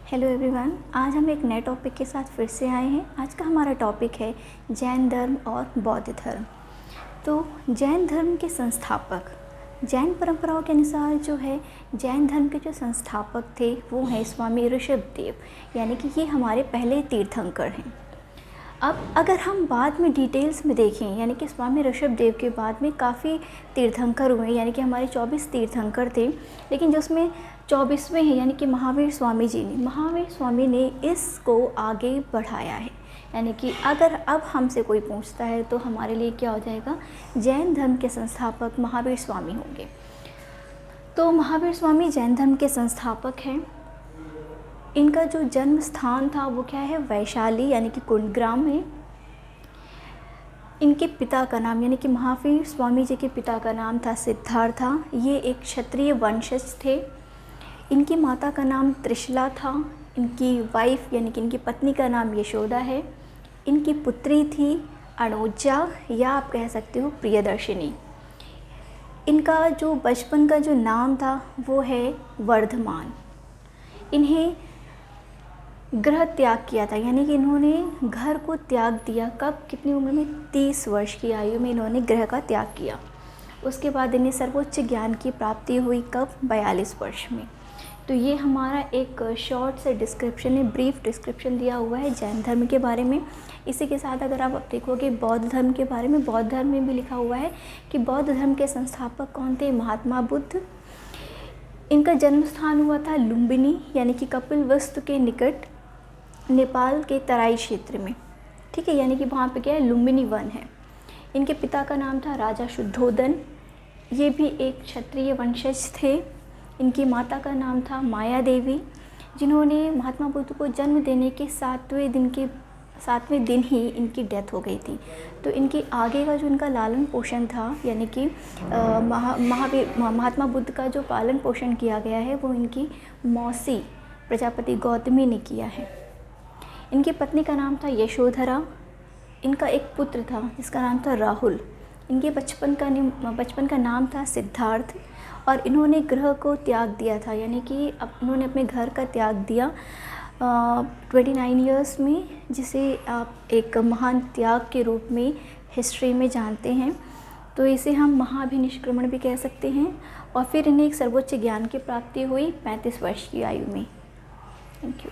Hello everyone, आज हम एक नए टॉपिक के साथ फिर से आए हैं। आज का हमारा टॉपिक है जैन धर्म और बौद्ध धर्म। तो जैन धर्म के संस्थापक, जैन परंपराओं के अनुसार जो है जैन धर्म के जो संस्थापक थे वो हैं स्वामी ऋषभदेव, यानी कि ये हमारे पहले तीर्थंकर हैं। अब अगर हम बाद में डिटेल्स में देखें, यानी कि स्वामी ऋषभदेव के बाद में काफ़ी तीर्थंकर हुए, यानी कि हमारे 24 तीर्थंकर थे, लेकिन जो उसमें 24वें हैं यानी कि महावीर स्वामी ने इसको आगे बढ़ाया है। यानी कि अगर अब हमसे कोई पूछता है तो हमारे लिए क्या हो जाएगा, जैन धर्म के संस्थापक महावीर स्वामी होंगे। तो महावीर स्वामी जैन धर्म के संस्थापक हैं। इनका जो जन्म स्थान था वो क्या है, वैशाली यानी कि कुंडग्राम में। इनके पिता का नाम यानी कि महावीर स्वामी जी के पिता का नाम था सिद्धार्थ। ये एक क्षत्रिय वंशज थे। इनकी माता का नाम त्रिशला था। इनकी वाइफ यानी कि इनकी पत्नी का नाम यशोदा है। इनकी पुत्री थी अनोजा, या आप कह सकते हो प्रियदर्शिनी। इनका जो बचपन का जो नाम था वो है वर्धमान। इन्हें गृह त्याग किया था, यानी कि इन्होंने घर को त्याग दिया। कब, कितनी उम्र में, 30 वर्ष की आयु में इन्होंने गृह का त्याग किया। उसके बाद इन्हें सर्वोच्च ज्ञान की प्राप्ति हुई कब, 42 वर्ष में। तो ये हमारा एक शॉर्ट से डिस्क्रिप्शन है, ब्रीफ डिस्क्रिप्शन दिया हुआ है जैन धर्म के बारे में। इसी के साथ अगर आप देखोगे बौद्ध धर्म के बारे में, बौद्ध धर्म में भी लिखा हुआ है कि बौद्ध धर्म के संस्थापक कौन थे, महात्मा बुद्ध। इनका जन्म स्थान हुआ था लुम्बिनी यानी कि कपिलवस्तु के निकट, नेपाल के तराई क्षेत्र में। ठीक है, यानी कि वहाँ पे क्या है, लुम्बिनी वन है। इनके पिता का नाम था राजा शुद्धोदन। ये भी एक क्षत्रिय वंशज थे। इनकी माता का नाम था माया देवी, जिन्होंने महात्मा बुद्ध को जन्म देने के 7वें दिन ही इनकी डेथ हो गई थी। तो इनकी आगे का जो इनका लालन पोषण था, यानी कि महात्मा बुद्ध का जो पालन पोषण किया गया है वो इनकी मौसी प्रजापति गौतमी ने किया है। इनकी पत्नी का नाम था यशोधरा। इनका एक पुत्र था जिसका नाम था राहुल। इनके बचपन का नाम था सिद्धार्थ। और इन्होंने गृह को त्याग दिया था, यानी कि अब इन्होंने अपने घर का त्याग दिया 29 ईयर्स में, जिसे आप एक महान त्याग के रूप में हिस्ट्री में जानते हैं। तो इसे हम महाभिनिष्क्रमण भी कह सकते हैं। और फिर इन्हें एक सर्वोच्च ज्ञान की प्राप्ति हुई 35 वर्ष की आयु में। Thank you.